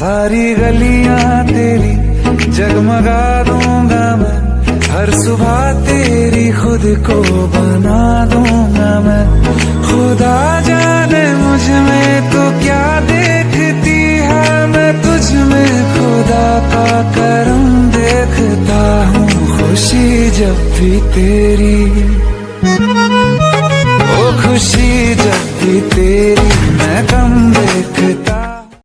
सारी गलियां तेरी जगमगा दूंगा मैं, हर सुबह तेरी खुद को बना दूंगा मैं। खुदा जाने मुझ में तो क्या देखती है, मैं तुझ में खुदा का करम देखता हूँ। खुशी जब भी तेरी, ओ खुशी जब भी तेरी मैं कम देखता